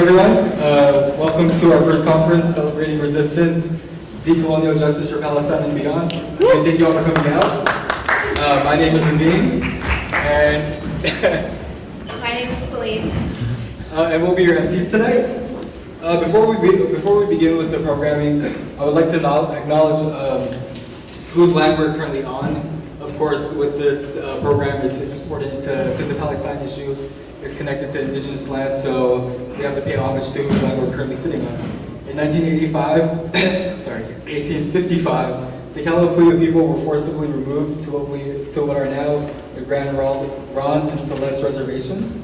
everyone. Welcome to our first conference celebrating resistance, De-Colonial justice for Palestine and beyond. And thank you all for coming out. My name is Azim, and my name is Celine. And we'll be your MCs tonight. Before we begin with the programming, I would like to acknowledge whose land we're currently on. Of course, with this program, it's important because the Palestine issue is connected to indigenous land, so we have to pay homage to whose land we're currently sitting on. In 1855, the Calipuya people were forcibly removed to what are now the Grand Ron and Siletz reservations,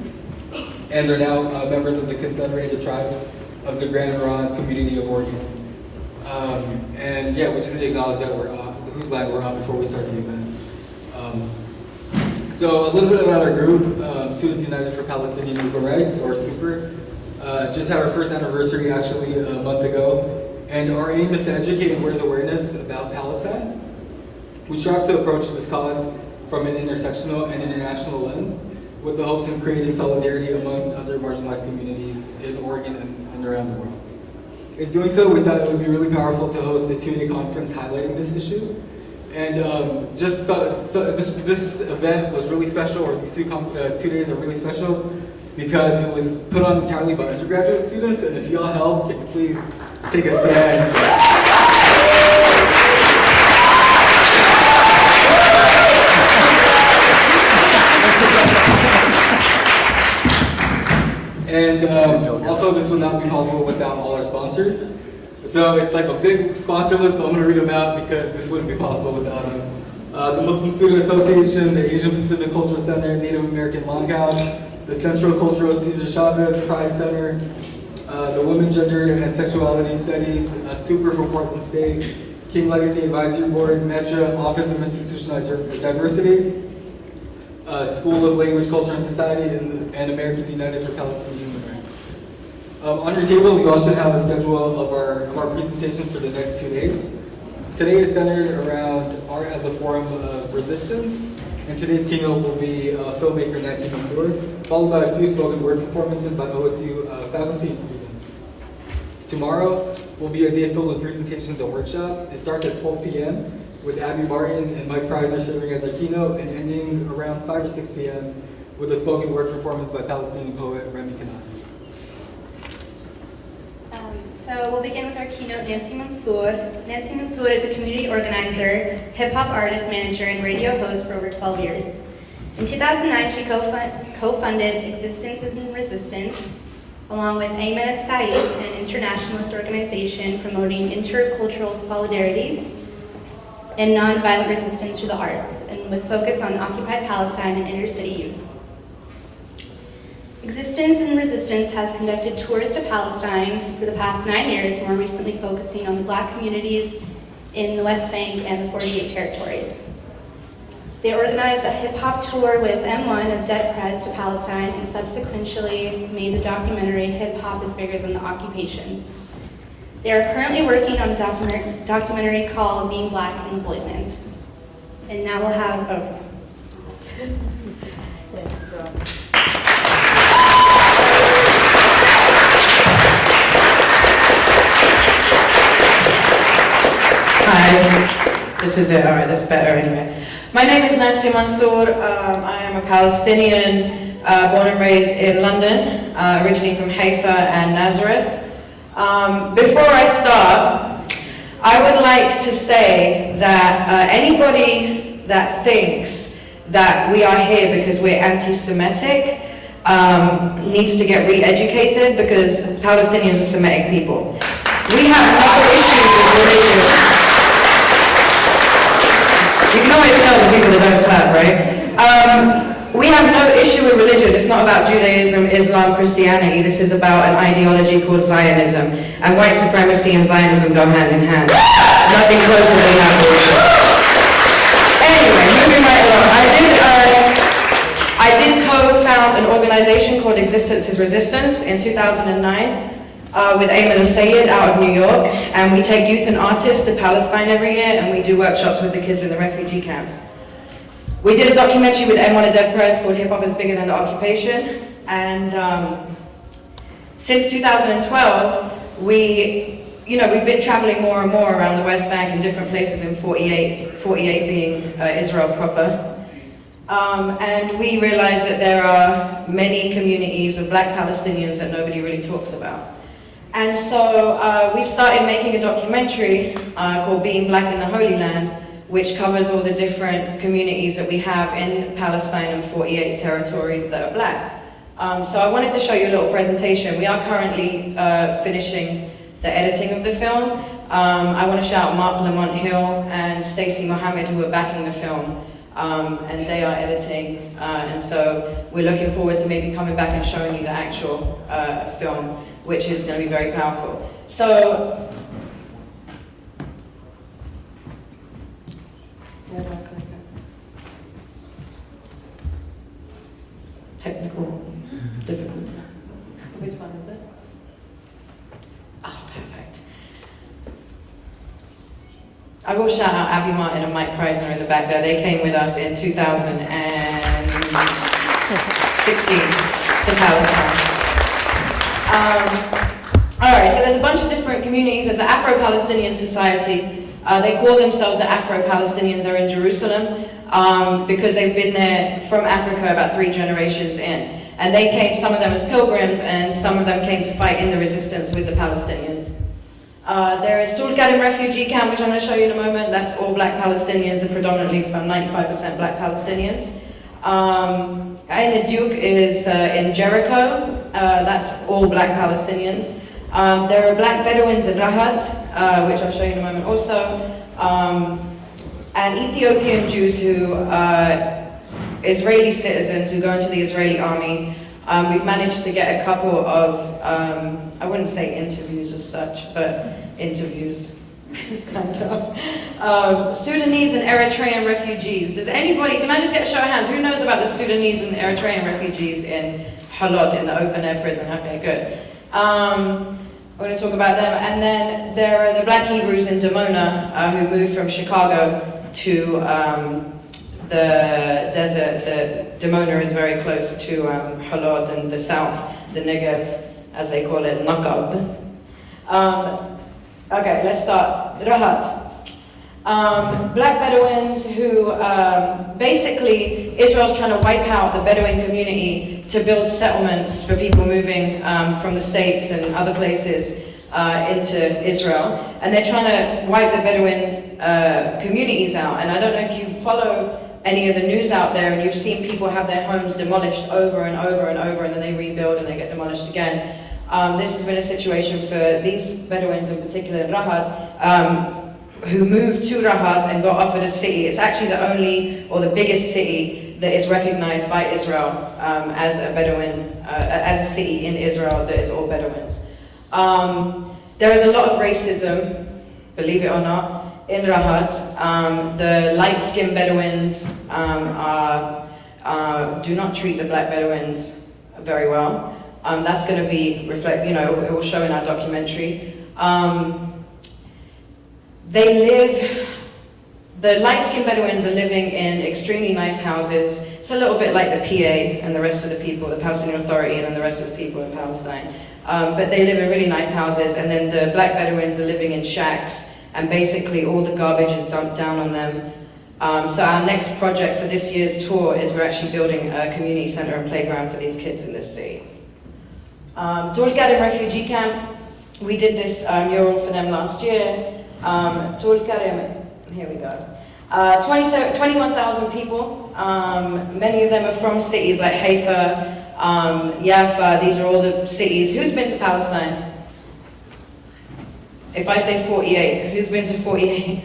and are now members of the Confederated Tribes of the Grand Ron Community of Oregon. And yeah, we just need to acknowledge that we're whose land we're on before we start the event. So a little bit about our group, Students United for Palestinian Equal Rights, or SUPER. Just had our first anniversary actually a month ago, and our aim is to educate and raise awareness about Palestine. We strive to approach this cause from an intersectional and international lens, with the hopes of creating solidarity amongst other marginalized communities in Oregon and around the world. In doing so, we thought it would be really powerful to host a two-day conference highlighting this issue. And this event was really special, or these 2 days are really special, because it was put on entirely by undergraduate students, and if y'all help, can you please take a stand? And also, this would not be possible without all our sponsors. So it's like a big sponsor list, but I'm going to read them out because this wouldn't be possible without them. The Muslim Student Association, the Asian Pacific Cultural Center, Native American Longhouse, the Central Cultural Cesar Chavez Pride Center, the Women, Gender, and Sexuality Studies, SUPER for Portland State, King Legacy Advisory Board, METRA, Office of Institutional Diversity, School of Language, Culture, and Society, and Americans United for Palestinian Human Rights. On your tables, you all should have a schedule of our presentations for the next 2 days. Today is centered around art as a form of resistance, and today's keynote will be filmmaker Nancy Mansour, followed by a few spoken word performances by OSU faculty and students. Tomorrow will be a day filled with presentations and workshops. It starts at 12 p.m. with Abby Martin and Mike Preiser serving as our keynote, and ending around 5 or 6 p.m. with a spoken word performance by Palestinian poet Remy Kanani. So we'll begin with our keynote, Nancy Mansour. Nancy Mansour is a community organizer, hip-hop artist, manager, and radio host for over 12 years. In 2009, she co-funded Existence in Resistance, along with Ayman Saeed, an internationalist organization promoting intercultural solidarity and nonviolent resistance through the arts, and with focus on occupied Palestine and inner-city youth. Existence in Resistance has conducted tours to Palestine for the past 9 years, more recently focusing on the Black communities in the West Bank and the 48 territories. They organized a hip-hop tour with M1 of Dead Prez to Palestine, and subsequently made the documentary Hip Hop is Bigger Than the Occupation. They are currently working on a documentary called Being Black in the Holy Land. And now we'll have Hi, this is it. All right, that's better anyway. My name is Nancy Mansour. I am a Palestinian, born and raised in London, originally from Haifa and Nazareth. Before I start, I would like to say that anybody that thinks that we are here because we're anti-Semitic needs to get re-educated, because Palestinians are Semitic people. We have no issue with religion. You can always tell the people that don't clap, right? We have no issue with religion. It's not about Judaism, Islam, Christianity. This is about an ideology called Zionism. And white supremacy and Zionism go hand in hand. Nothing closer than that bullshit. Anyway, moving right along. I did co-found an organization called Existence is Resistance in 2009. With Ayman Saeed out of New York, and we take youth and artists to Palestine every year, and we do workshops with the kids in the refugee camps. We did a documentary with M1 of Dead Prez called Hip Hop is Bigger Than the Occupation, and Since 2012, we've been traveling more and more around the West Bank in different places in 48 being Israel proper. And we realized that there are many communities of black Palestinians that nobody really talks about. And so we started making a documentary called Being Black in the Holy Land, which covers all the different communities that we have in Palestine and 48 territories that are black. So I wanted to show you a little presentation. We are currently finishing the editing of the film. I want to shout out Mark Lamont Hill and Stacey Mohammed, who are backing the film. And they are editing, and so we're looking forward to maybe coming back and showing you the actual film, which is going to be very powerful. So, technical difficulty. Which one is it? Oh, perfect. I will shout out Abby Martin and Mike Preisner in the back there. They came with us in 2016 to Palestine. All right, so there's a bunch of different communities. There's the Afro-Palestinian Society. They call themselves the Afro-Palestinians are in Jerusalem because they've been there from Africa about 3 generations in. And they came, some of them as pilgrims, and some of them came to fight in the resistance with the Palestinians. There is De-Colonial refugee camp, which I'm going to show you in a moment. That's all black Palestinians, and predominantly it's about 95% black Palestinians. Ain Duke is in Jericho. That's all black Palestinians. There are black Bedouins in Rahat, which I'll show you in a moment also. And Ethiopian Jews who are Israeli citizens who go into the Israeli army. We've managed to get a couple of, I wouldn't say interviews as such, but interviews, kind of. Sudanese and Eritrean refugees. Does anybody, can I just get a show of hands, who knows about the Sudanese and Eritrean refugees in Halot, in the open air prison? Okay, good. We're going to talk about them. And then there are the black Hebrews in Dimona who moved from Chicago to the desert. The Dimona is very close to Halod in the south, the Negev, as they call it, Naqab. Okay, let's start. Rahat. Black Bedouins who, basically, Israel's trying to wipe out the Bedouin community to build settlements for people moving from the States and other places into Israel. And they're trying to wipe the Bedouin communities out. And I don't know if you follow any of the news out there and you've seen people have their homes demolished over and over and over, and then they rebuild and they get demolished again. This has been a situation for these Bedouins in particular in Rahat, who moved to Rahat and got offered a city. It's actually the only, or the biggest city that is recognized by Israel as a Bedouin, as a city in Israel that is all Bedouins. There is a lot of racism, believe it or not, in Rahat. The light-skinned Bedouins do not treat the black Bedouins very well. That's going to be it will show in our documentary. The light-skinned Bedouins are living in extremely nice houses. It's a little bit like the PA and the rest of the people, the Palestinian Authority and then the rest of the people in Palestine. But they live in really nice houses, and then the black Bedouins are living in shacks, and basically all the garbage is dumped down on them. So our next project for this year's tour is we're actually building a community center and playground for these kids in this city. De-Colonial refugee camp, we did this mural for them last year. De-Colonial, here we go. 21,000 people. Many of them are from cities like Haifa, Jaffa. These are all the cities. Who's been to Palestine? If I say 48, who's been to 48?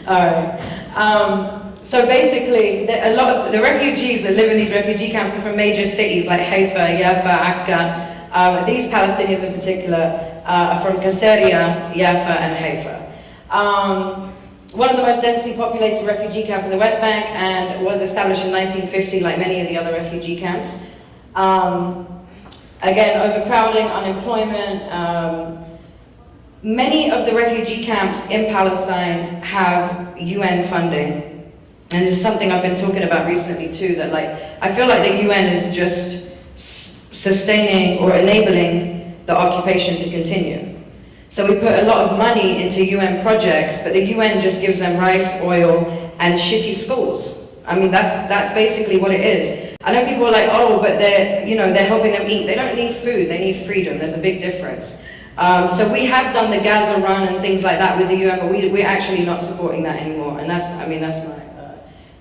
All right. So basically, a lot of the refugees that live in these refugee camps are from major cities like Haifa, Jaffa, Akka. These Palestinians in particular are from Qasariya, Jaffa, and Haifa. One of the most densely populated refugee camps in the West Bank, and was established in 1950 like many of the other refugee camps. Again, overcrowding, unemployment. Many of the refugee camps in Palestine have UN funding. And this is something I've been talking about recently too, that I feel like the UN is just sustaining or enabling the occupation to continue. So we put a lot of money into UN projects, but the UN just gives them rice, oil, and shitty schools. I mean, that's basically what it is. I know people are like, oh, but they're helping them eat. They don't need food, they need freedom. There's a big difference. So we have done the Gaza run and things like that with the UN, but we're actually not supporting that anymore. And that's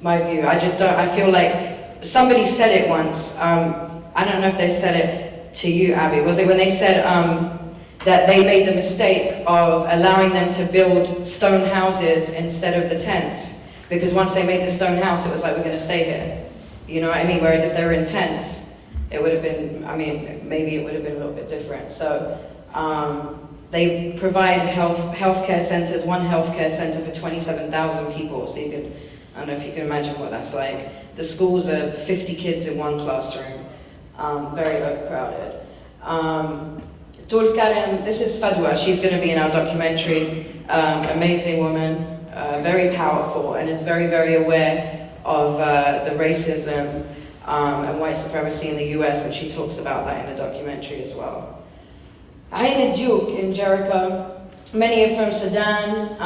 my view. I feel like somebody said it once. I don't know if they said it to you, Abby. Was it when they said that they made the mistake of allowing them to build stone houses instead of the tents? Because once they made the stone house, it was like, we're going to stay here. You know what I mean? Whereas if they were in tents, it would have been, maybe it would have been a little bit different. So they provide healthcare centers, one healthcare center for 27,000 people. So you can, I don't know if you can imagine what that's like. The schools are 50 kids in one classroom, very overcrowded. Tulkarem, this is Fadwa. She's going to be in our documentary. Amazing woman. Very powerful, and is very, very aware of the racism and white supremacy in the US, and she talks about that in the documentary as well. Aina Duke in Jericho. Many are from Sudan,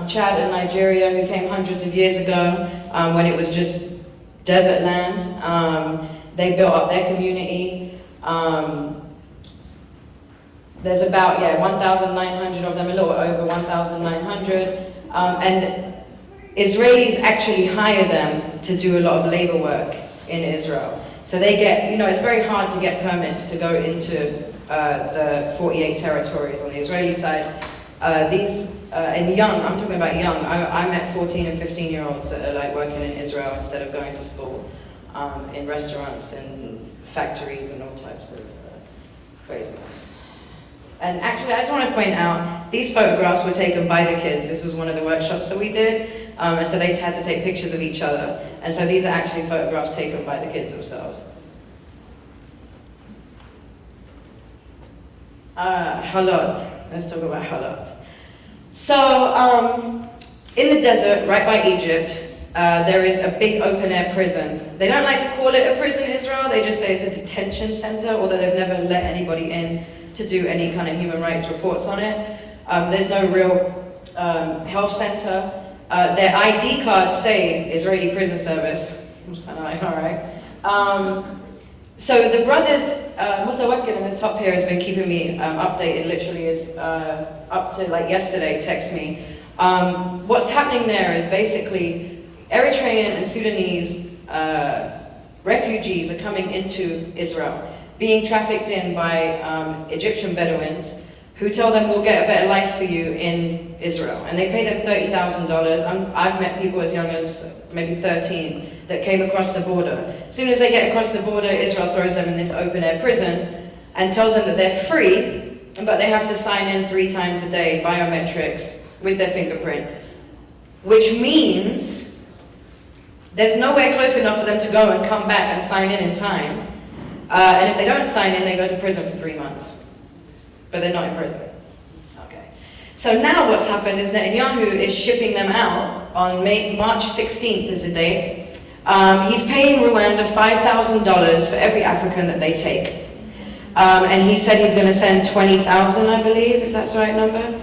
Chad and Nigeria, who came hundreds of years ago when it was just desert land. They built up their community. There's about 1,900 of them, a little over 1,900. And Israelis actually hire them to do a lot of labor work in Israel. So they get, it's very hard to get permits to go into the 48 territories on the Israeli side. And young, I'm talking about young, I met 14 and 15-year-olds that are like working in Israel instead of going to school, in restaurants and factories and all types of craziness. And actually, I just want to point out, these photographs were taken by the kids. This was one of the workshops that we did, and so they had to take pictures of each other. And so these are actually photographs taken by the kids themselves. Halot. Let's talk about Halot. So, in the desert, right by Egypt, there is a big open-air prison. They don't like to call it a prison in Israel. They just say it's a detention center, although they've never let anybody in to do any kind of human rights reports on it. There's no real health center. Their ID cards say Israeli Prison Service. I was kind of like, all right. So the brothers, Mutawakkil in the top here has been keeping me updated, literally is up to like yesterday, text me. What's happening there is basically Eritrean and Sudanese refugees are coming into Israel, being trafficked in by Egyptian Bedouins who tell them, we'll get a better life for you in Israel. And they pay them $30,000. I've met people as young as maybe 13 that came across the border. As soon as they get across the border, Israel throws them in this open-air prison and tells them that they're free, but they have to sign in 3 times a day, biometrics, with their fingerprint. Which means there's nowhere close enough for them to go and come back and sign in time. And if they don't sign in, they go to prison for 3 months. But they're not in prison. Okay. So now what's happened is Netanyahu is shipping them out on March 16th is the date. He's paying Rwanda $5,000 for every African that they take. And he said he's going to send 20,000, I believe, if that's the right number.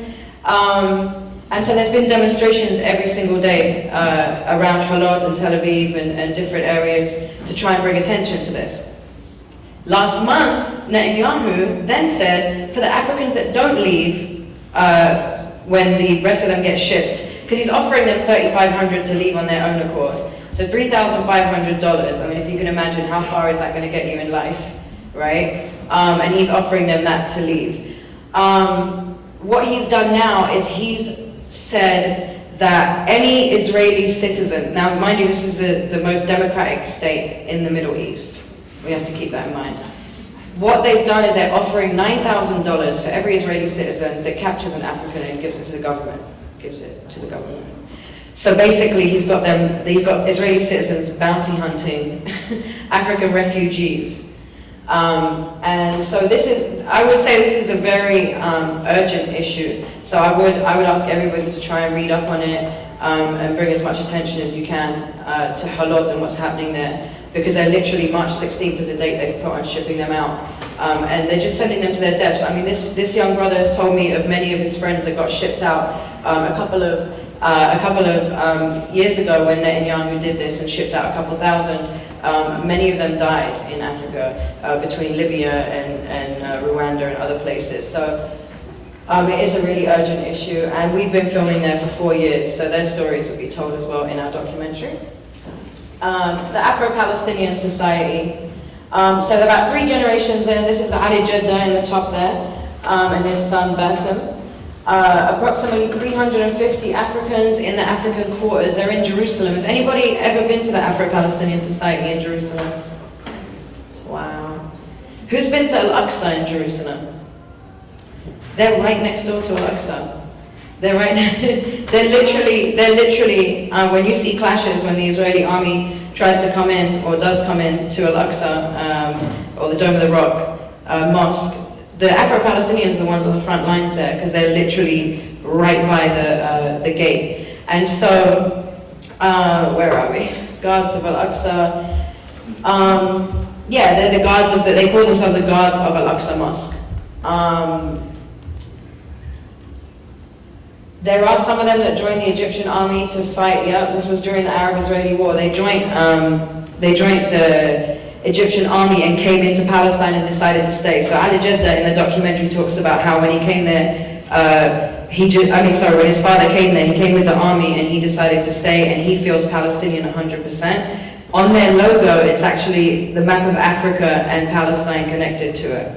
And so there's been demonstrations every single day around Halot and Tel Aviv and different areas to try and bring attention to this. Last month, Netanyahu then said, for the Africans that don't leave when the rest of them get shipped, because he's offering them $3,500 to leave on their own accord. So $3,500, I mean, if you can imagine how far is that going to get you in life, right? And he's offering them that to leave. What he's done now is he's said that any Israeli citizen, now mind you, this is the most democratic state in the Middle East. We have to keep that in mind. What they've done is they're offering $9,000 for every Israeli citizen that captures an African and gives it to the government. So basically he's got Israeli citizens bounty hunting African refugees. And so I would say this is a very urgent issue. So I would ask everybody to try and read up on it and bring as much attention as you can to Halot and what's happening there. because they're literally March 16th is a date they've put on shipping them out. And they're just sending them to their deaths. I mean, this young brother has told me of many of his friends that got shipped out a couple of years ago when Netanyahu did this and shipped out a couple thousand. Many of them died in Africa, between Libya and Rwanda and other places. So it is a really urgent issue, and we've been filming there for 4 years, so their stories will be told as well in our documentary. The Afro-Palestinian Society. So they're about 3 generations in. This is Ali Jeddah in the top there, and his son Bassem. Approximately 350 Africans in the African quarters. They're in Jerusalem. Has anybody ever been to the Afro-Palestinian Society in Jerusalem? Wow. Who's been to Al-Aqsa in Jerusalem? They're right next door to Al-Aqsa. They're right. They're literally. When you see clashes, when the Israeli army tries to come in or does come in to Al-Aqsa or the Dome of the Rock mosque, the Afro-Palestinians are the ones on the front lines there because they're literally right by the gate. And so, where are we? Guards of Al-Aqsa. Yeah, they're the guards of they call themselves the guards of Al-Aqsa Mosque. There are some of them that joined the Egyptian army to fight. Yeah, this was during the Arab-Israeli war. They joined the Egyptian army and came into Palestine and decided to stay. So Ali Jeddah in the documentary talks about how when he came there, when his father came there, he came with the army and he decided to stay, and he feels Palestinian 100%. On their logo, it's actually the map of Africa and Palestine connected to it.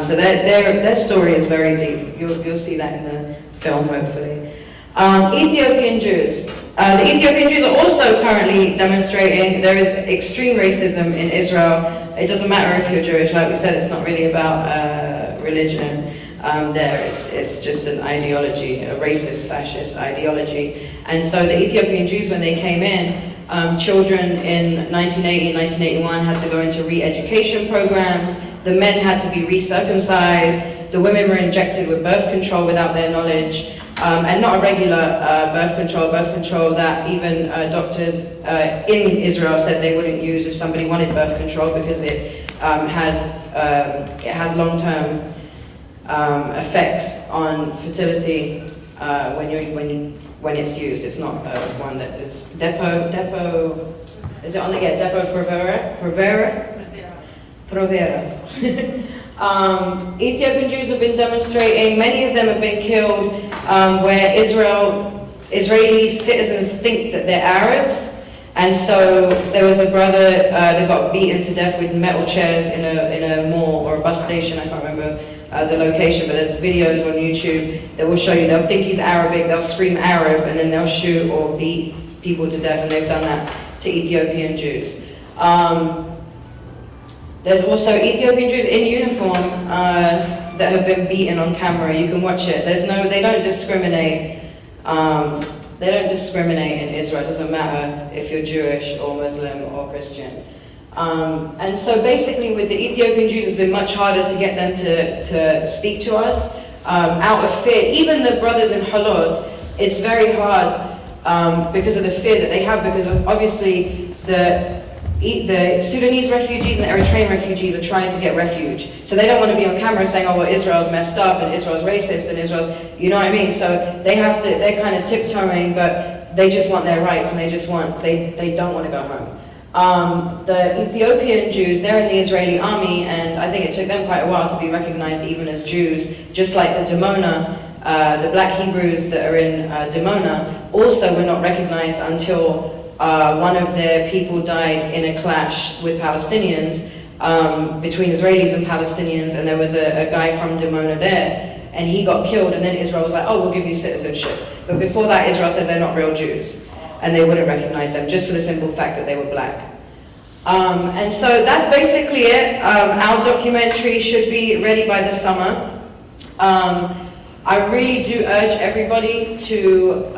So their story is very deep. You'll see that in the film, hopefully. Ethiopian Jews. The Ethiopian Jews are also currently demonstrating. There is extreme racism in Israel. It doesn't matter if you're Jewish, like we said, it's not really about religion. It's just an ideology, a racist, fascist ideology. And so the Ethiopian Jews, when they came in, children in 1980 and 1981 had to go into re-education programs. The men had to be re-circumcised. The women were injected with birth control without their knowledge. And not a regular birth control that even doctors in Israel said they wouldn't use if somebody wanted birth control because it has long-term effects on fertility when it's used. It's not one that is Depo. Is it on the Depo Provera? Ethiopian Jews have been demonstrating. Many of them have been killed where Israeli citizens think that they're Arabs. And so there was a brother that got beaten to death with metal chairs in a mall or a bus station. I can't remember the location, but there's videos on YouTube that will show you. They'll think he's Arabic, they'll scream Arab, and then they'll shoot or beat people to death, and they've done that to Ethiopian Jews. There's also Ethiopian Jews in uniform that have been beaten on camera. You can watch it. They don't discriminate. They don't discriminate in Israel. It doesn't matter if you're Jewish or Muslim or Christian. And so basically with the Ethiopian Jews, it's been much harder to get them to speak to us out of fear. Even the brothers in Halod, it's very hard because of the fear that they have, because of obviously the Sudanese refugees and the Eritrean refugees are trying to get refuge. So they don't want to be on camera saying, oh, well, Israel's messed up and Israel's racist and Israel's, you know what I mean? So they're kind of tiptoeing, but they just want their rights and they don't want to go home. The Ethiopian Jews, they're in the Israeli army, and I think it took them quite a while to be recognized even as Jews, just like the Dimona, the black Hebrews that are in Dimona also were not recognized until one of their people died in a clash with Palestinians, between Israelis and Palestinians, and there was a guy from Dimona there, and he got killed, and then Israel was like, oh, we'll give you citizenship. But before that, Israel said they're not real Jews, and they wouldn't recognize them, just for the simple fact that they were black. And so that's basically it. Our documentary should be ready by the summer. I really do urge everybody to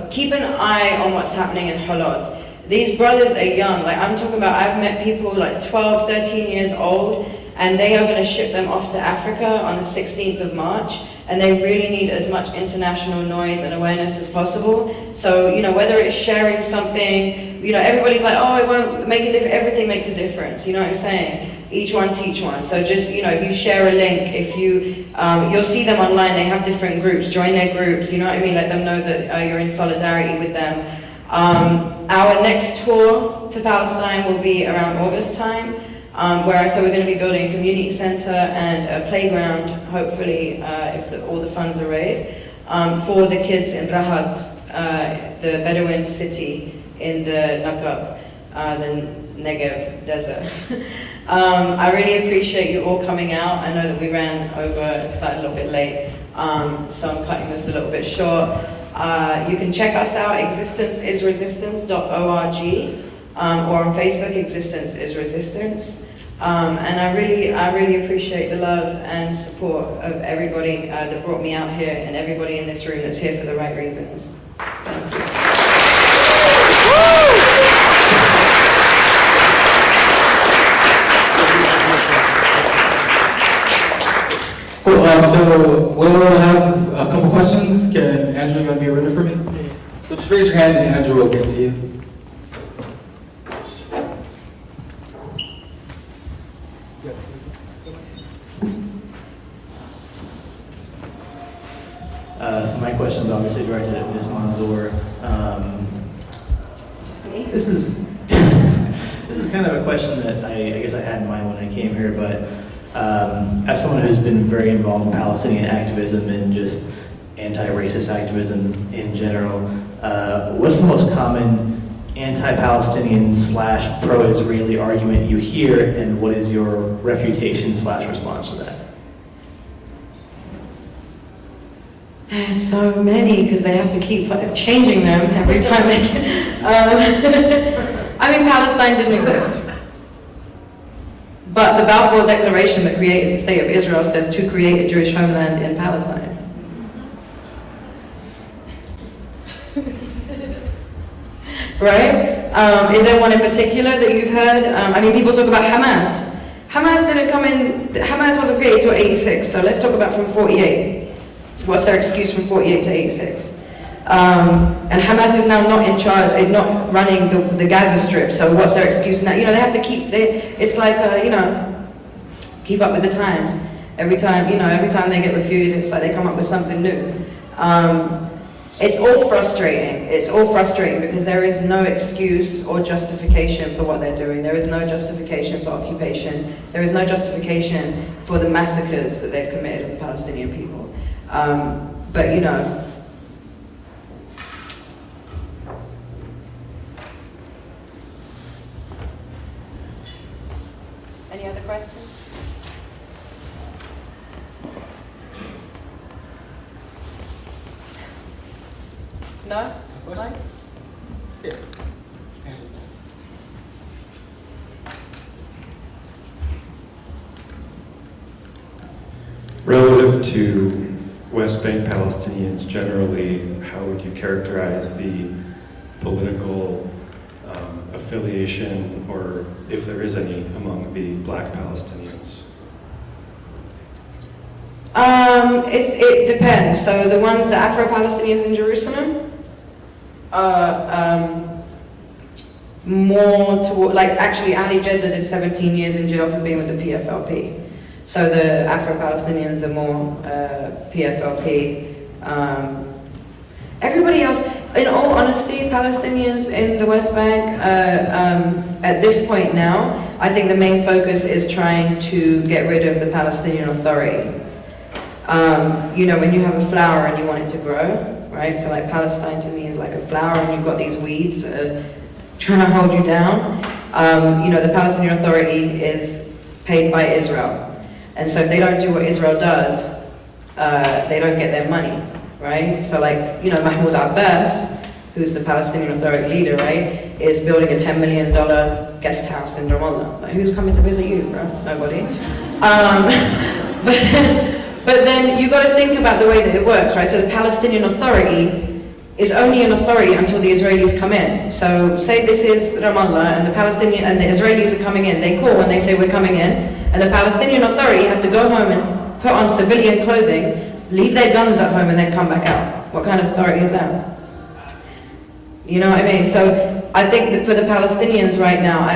keep an eye on what's happening in Halod. These brothers are young. Like I'm talking about, I've met people like 12, 13 years old, and they are going to ship them off to Africa on the 16th of March. and they really need as much international noise and awareness as possible. So, you know, whether it's sharing something, you know, everybody's like, oh, it won't make a difference. Everything makes a difference, you know what I'm saying? Each one teach one. So just, you know, if you share a link, if you, you'll see them online, they have different groups, join their groups, you know what I mean? Let them know that you're in solidarity with them. Our next tour to Palestine will be around August time, where so we're going to be building a community center and a playground, hopefully, if all the funds are raised, for the kids in Rahat, the Bedouin city in the Nakab, the Negev desert. I really appreciate you all coming out. I know that we ran over and started a little bit late, so I'm cutting this a little bit short. You can check us out, existenceisresistance.org, or on Facebook, Existence is Resistance. And I really appreciate the love and support of everybody that brought me out here, and everybody in this room that's here for the right reasons. Thank you. Cool, so we'll have a couple questions. Can Andrew, you want to be a reader for me? So just raise your hand and Andrew will get to you. So my question is obviously directed at Ms. Mansour. This is kind of a question that I guess I had in mind when I came here, but as someone who's been very involved in Palestinian activism and just anti-racist activism in general, what's the most common anti-Palestinian / pro-Israeli argument you hear, and what is your refutation / response to that? There's so many, because they have to keep changing them every time they can. I mean, Palestine didn't exist. But the Balfour Declaration that created the State of Israel says to create a Jewish homeland in Palestine. Right? Is there one in particular that you've heard? I mean, people talk about Hamas. Hamas wasn't created until 86, so let's talk about from 48. What's their excuse from 48 to 86? And Hamas is now not in charge, not running the Gaza Strip, so what's their excuse now? You know, they have to keep, it's like, you know, keep up with the times. Every time they get refuted, it's like they come up with something new. It's all frustrating. It's all frustrating because there is no excuse or justification for what they're doing. There is no justification for occupation. There is no justification for the massacres that they've committed on the Palestinian people. But you know, any other questions? No? No? Yeah. Relative to West Bank Palestinians generally, how would you characterize the political affiliation, or if there is any, among the Black Palestinians? It depends. So the ones, the Afro-Palestinians in Jerusalem, more toward, like actually Ali Jeddah did 17 years in jail for being with the PFLP. So the Afro-Palestinians are more PFLP. Everybody else, in all honesty, Palestinians in the West Bank, at this point now, I think the main focus is trying to get rid of the Palestinian Authority. You know, when you have a flower and you want it to grow, right? So like Palestine to me is like a flower and you've got these weeds trying to hold you down. You know, the Palestinian Authority is paid by Israel. And so if they don't do what Israel does, they don't get their money, right? So like, you know, Mahmoud Abbas, who's the Palestinian Authority leader, right, is building a $10 million guest house in Ramallah. Like, who's coming to visit you, bro? Nobody. But then you got to think about the way that it works, right? So the Palestinian Authority is only an authority until the Israelis come in. So say this is Ramallah and the Israelis are coming in. They call and they say we're coming in, and the Palestinian Authority have to go home and put on civilian clothing, leave their guns at home and then come back out. What kind of authority is that? You know what I mean? So I think that for the Palestinians right now,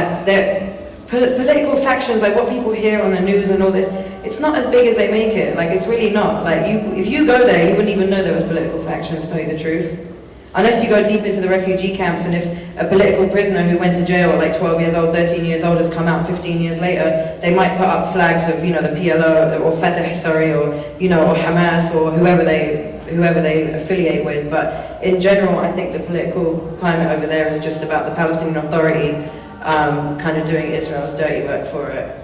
political factions, like what people hear on the news and all this, it's not as big as they make it. Like, it's really not. Like, if you go there, you wouldn't even know there was political factions, to tell you the truth. Unless you go deep into the refugee camps, and if a political prisoner who went to jail at like 12 years old, 13 years old has come out 15 years later, they might put up flags of, you know, the PLO or Fatah, sorry, or, you know, or Hamas or whoever they affiliate with. But in general, I think the political climate over there is just about the Palestinian Authority kind of doing Israel's dirty work for it.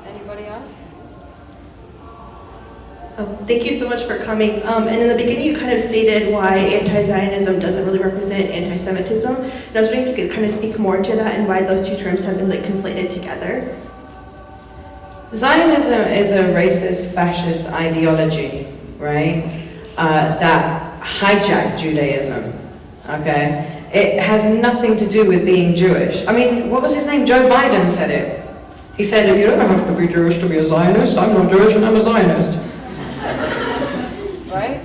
Anybody else? Thank you so much for coming. And in the beginning, you kind of stated why anti-Zionism doesn't really represent anti-Semitism. And I was wondering if you could kind of speak more to that and why those two terms have been like conflated together. Zionism is a racist, fascist ideology, right? That hijacked Judaism, okay? It has nothing to do with being Jewish. I mean, what was his name? Joe Biden said it. He said, you don't have to be Jewish to be a Zionist. I'm not Jewish and I'm a Zionist. Right?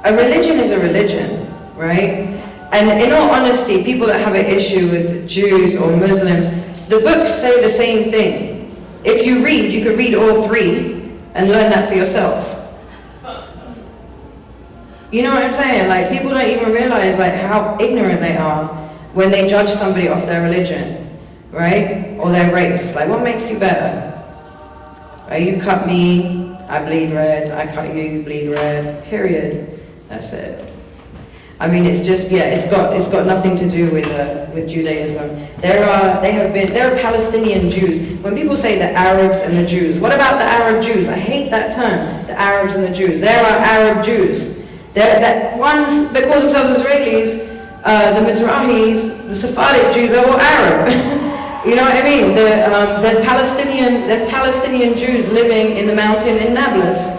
A religion is a religion, right? And in all honesty, people that have an issue with Jews or Muslims, the books say the same thing. If you read, you could read all three and learn that for yourself. You know what I'm saying? Like, people don't even realize like how ignorant they are when they judge somebody off their religion, right? Or their race. Like, what makes you better? Right? You cut me, I bleed red. I cut you, you bleed red. Period. That's it. I mean, it's just, yeah, it's got nothing to do with Judaism. There are Palestinian Jews. When people say the Arabs and the Jews, what about the Arab Jews? I hate that term, the Arabs and the Jews. There are Arab Jews. Ones that call themselves Israelis, the Mizrahis, the Sephardic Jews, they're all Arab. You know what I mean? There's Palestinian Jews living in the mountain in Nablus,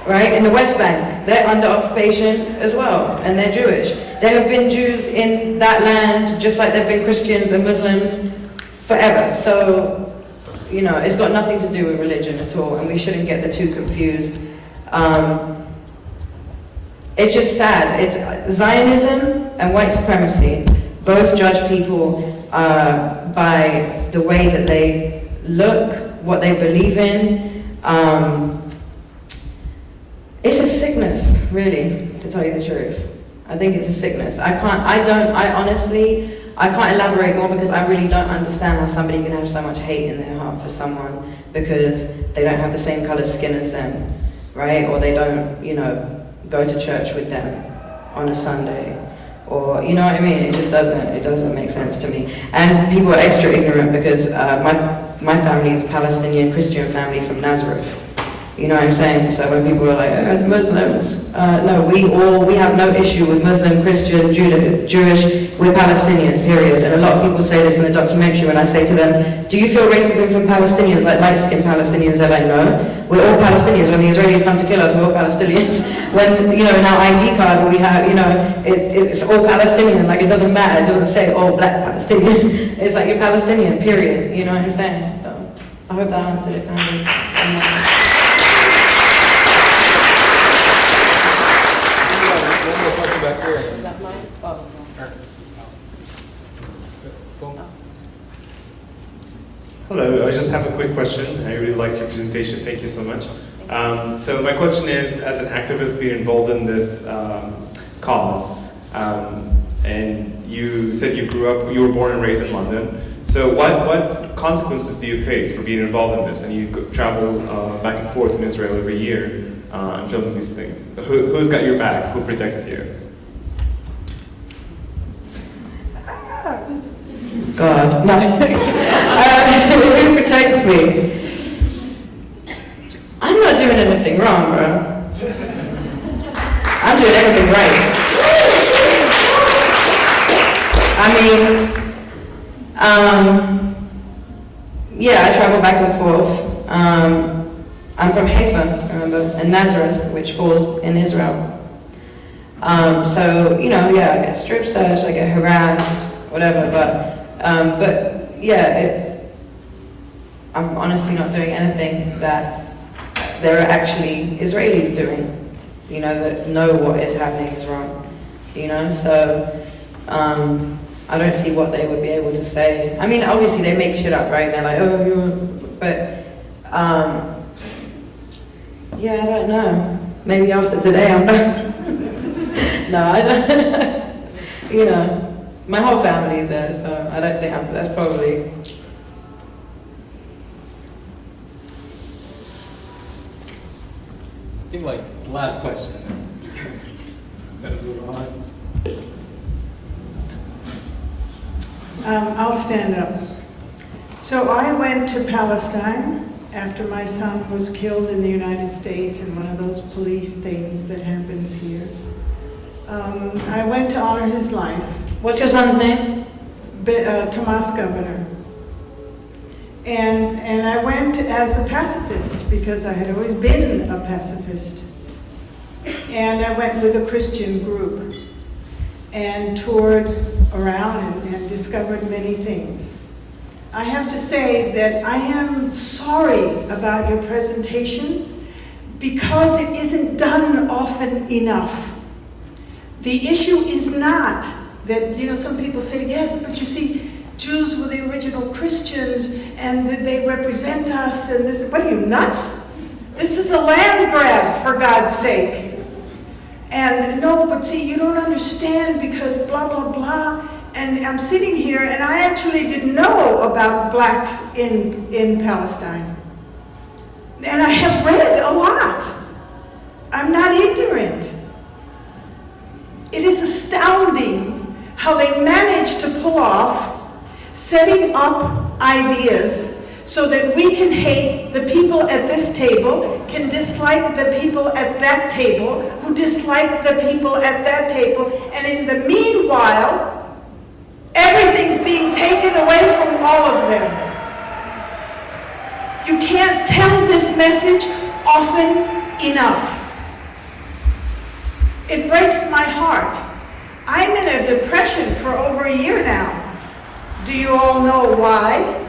right, in the West Bank. They're under occupation as well, and they're Jewish. There have been Jews in that land, just like there have been Christians and Muslims forever. So, you know, it's got nothing to do with religion at all, and we shouldn't get the two confused. It's just sad. It's Zionism and white supremacy both judge people by the way that they look, what they believe in. It's a sickness, really, to tell you the truth. I think it's a sickness. I honestly can't elaborate more because I really don't understand how somebody can have so much hate in their heart for someone because they don't have the same color skin as them, right? Or they don't, you know, go to church with them on a Sunday. Or, you know what I mean? It just doesn't make sense to me. And people are extra ignorant because my family is a Palestinian Christian family from Nazareth. You know what I'm saying? So when people are like, the Muslims, no, we have no issue with Muslim, Christian, Jewish, we're Palestinian, period. And a lot of people say this in the documentary when I say to them, do you feel racism from Palestinians, like light-skinned Palestinians? They're like, no, we're all Palestinians. When the Israelis come to kill us, we're all Palestinians. When, you know, in our ID card, we have, you know, it's all Palestinian, like it doesn't matter, it doesn't say all black Palestinian. It's like you're Palestinian, period. You know what I'm saying? So, I hope that answered it, kind of. Back there. Is that mine? Oh, Hello, I just have a quick question. I really liked your presentation. Thank you so much. So my question is, as an activist being involved in this cause, and you said you were born and raised in London. So what consequences do you face for being involved in this? And you travel back and forth in Israel every year and filming these things. Who's got your back? Who protects you? God, no. Who protects me? I'm not doing anything wrong, bro. I'm doing everything right. I mean, yeah, I travel back and forth. I'm from Haifa, remember, and Nazareth, which falls in Israel. So, you know, yeah, I get strip searched, I get harassed, whatever, but But yeah, I'm honestly not doing anything that there are actually Israelis doing, you know, that know what is happening is wrong, you know, so I don't see what they would be able to say. I mean, obviously they make shit up, right? They're like, oh, but yeah, I don't know. Maybe after today I'm not. No, I don't. You know, my whole family's there, so I don't think that's probably. I think like last question. Better move on. I'll stand up. So I went to Palestine after my son was killed in the United States in one of those police things that happens here. I went to honor his life. What's your son's name? Tomas Governor. And I went as a pacifist because I had always been a pacifist. And I went with a Christian group and toured around and discovered many things. I have to say that I am sorry about your presentation because it isn't done often enough. The issue is not that, you know, some people say, yes, but you see, Jews were the original Christians and that they represent us and this. What are you, nuts? This is a land grab, for God's sake. And no, but see, you don't understand because blah, blah, blah. And I'm sitting here and I actually didn't know about blacks in Palestine. And I have read a lot. I'm not ignorant. It is astounding how they manage to pull off setting up ideas so that we can hate the people at this table, can dislike the people at that table, who dislike the people at that table, and in the meanwhile, everything's being taken away from all of them. You can't tell this message often enough. It breaks my heart. I'm in a depression for over a year now. Do you all know why?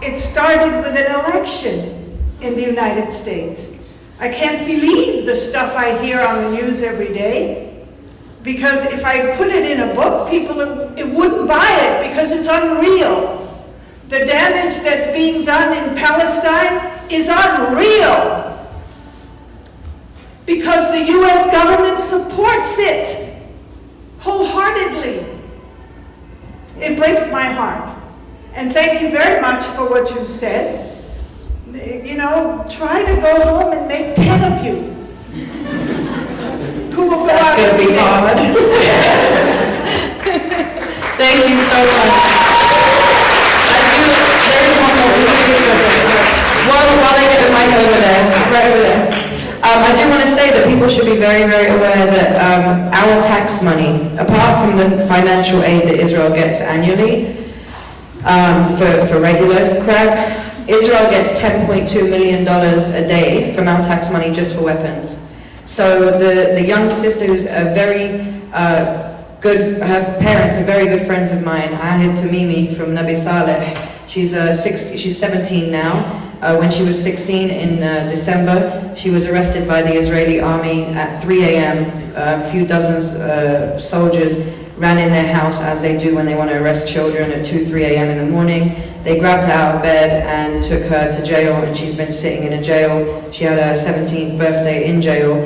It started with an election in the United States. I can't believe the stuff I hear on the news every day, because if I put it in a book, people wouldn't buy it because it's unreal. The damage that's being done in Palestine is unreal because the US government supports it wholeheartedly. It breaks my heart. And thank you very much for what you've said. You know, try to go home and make 10 of you who will go out It's gonna be hard. Thank you so much. There is one more. While they get the mic over there, right over there. I do want to say that people should be very, very aware that our tax money, apart from the financial aid that Israel gets annually for regular crap, Israel gets $10.2 million a day from our tax money just for weapons. So the young sister who's a very good, her parents are very good friends of mine, Ahid Tamimi from Nabi Saleh. She's 17 now. When she was 16 in December, she was arrested by the Israeli army at 3 a.m. A few dozen soldiers ran in their house, as they do when they want to arrest children at 2, 3 a.m. in the morning. They grabbed her out of bed and took her to jail, and she's been sitting in a jail. She had her 17th birthday in jail.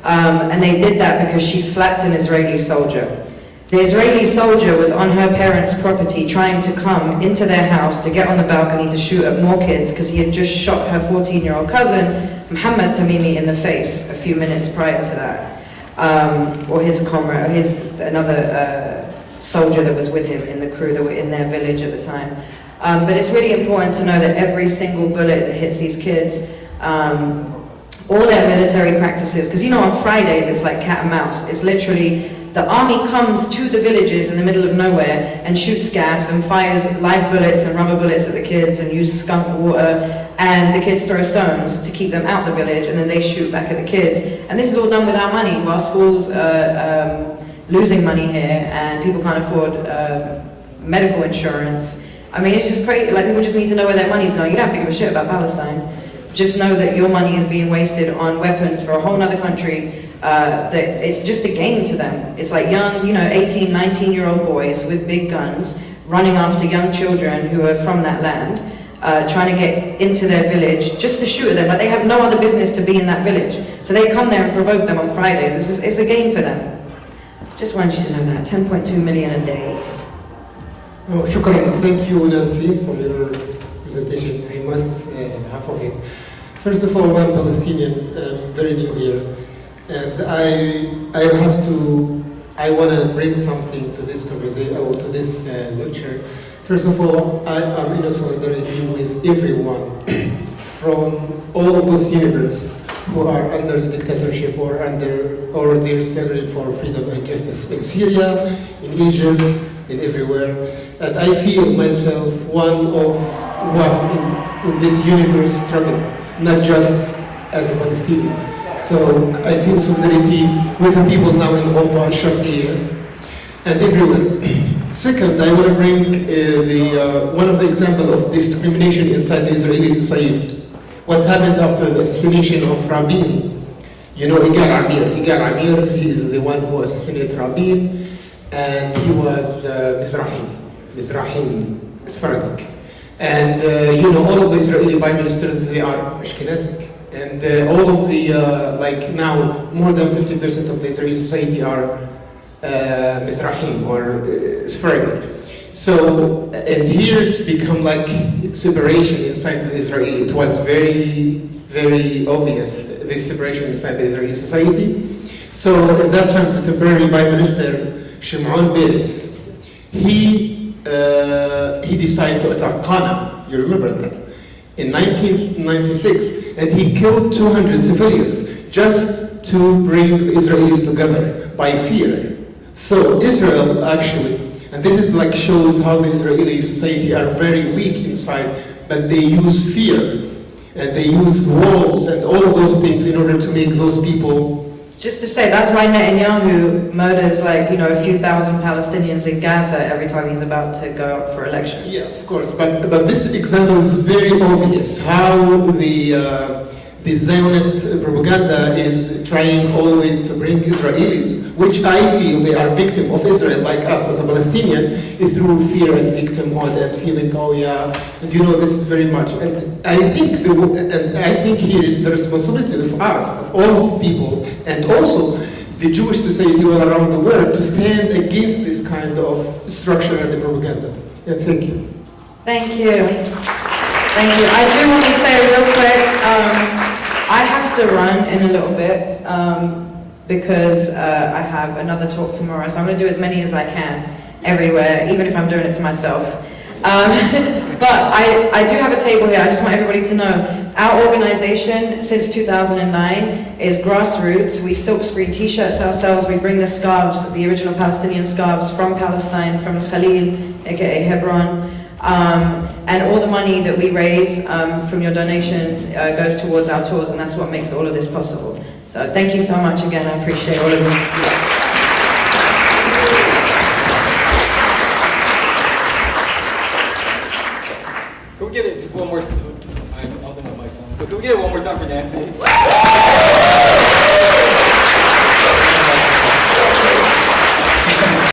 And they did that because she slapped an Israeli soldier. The Israeli soldier was on her parents' property trying to come into their house to get on the balcony to shoot at more kids because he had just shot her 14-year-old cousin, Muhammad Tamimi, in the face a few minutes prior to that. Or his comrade, another soldier that was with him in the crew that were in their village at the time. But it's really important to know that every single bullet that hits these kids, all their military practices, because you know on Fridays it's like cat and mouse. It's literally the army comes to the villages in the middle of nowhere and shoots gas and fires live bullets and rubber bullets at the kids and use skunk water, and the kids throw stones to keep them out the village, and then they shoot back at the kids. And this is all done with our money while schools are losing money here and people can't afford medical insurance. I mean, it's just crazy. Like, people just need to know where their money's going. You don't have to give a shit about Palestine. Just know that your money is being wasted on weapons for a whole other country. That it's just a game to them. It's like young, 18, 19-year-old boys with big guns running after young children who are from that land, trying to get into their village just to shoot at them. Like, they have no other business to be in that village. So they come there and provoke them on Fridays. It's a game for them. Just wanted you to know that. 10.2 million a day. Oh, shukran. Thank you, Nancy, for your presentation. I must half of it. First of all, I'm Palestinian. I'm very new here, and I want to bring something to this conversation or to this lecture. First of all, I am in solidarity with everyone from all of those universe who are under the dictatorship or they're struggling for freedom and justice in Syria, in Egypt, in everywhere. And I feel myself one in this universe struggle, not just as a Palestinian. So I feel solidarity with the people now in Ghouta, Sharqiyya, and everywhere. Second, I want to bring one of the examples of discrimination inside the Israeli society. What happened after the assassination of Rabin? Igal Amir, he is the one who assassinated Rabin, and he was Mizrahi, Sephardic. And all of the Israeli prime ministers, they are Ashkenazic. And all of the, now, more than 50% of the Israeli society are Mizrahim or Sephardic. So, and here it's become like separation inside the Israeli. It was very, very obvious, this separation inside the Israeli society. So at that time, the temporary prime minister, Shimon Peres, he decided to attack Qana. You remember that? In 1996, and he killed 200 civilians just to bring the Israelis together by fear. So Israel actually, and this is shows how the Israeli society are very weak inside, but they use fear, and they use walls and all of those things in order to make those people. Just to say, that's why Netanyahu murders a few thousand Palestinians in Gaza every time he's about to go up for election. Yeah, of course, but this example is very obvious how the Zionist propaganda is trying always to bring Israelis, which I feel they are victim of Israel, like us as a Palestinian, is through fear and victimhood and feeling, oh yeah, and this is very much. And I think here is the responsibility of us, of all people, and also the Jewish society all around the world to stand against this kind of structure and the propaganda. And thank you. Thank you. Thank you. I do want to say real quick, I have to run in a little bit because I have another talk tomorrow, so I'm going to do as many as I can everywhere, even if I'm doing it to myself. But I do have a table here. I just want everybody to know our organization since 2009 is grassroots. We silkscreen t-shirts ourselves. We bring the scarves, the original Palestinian scarves from Palestine, from Khalil, aka Hebron. And all the money that we raise from your donations goes towards our tours, and that's what makes all of this possible. So thank you so much again. I appreciate all of you.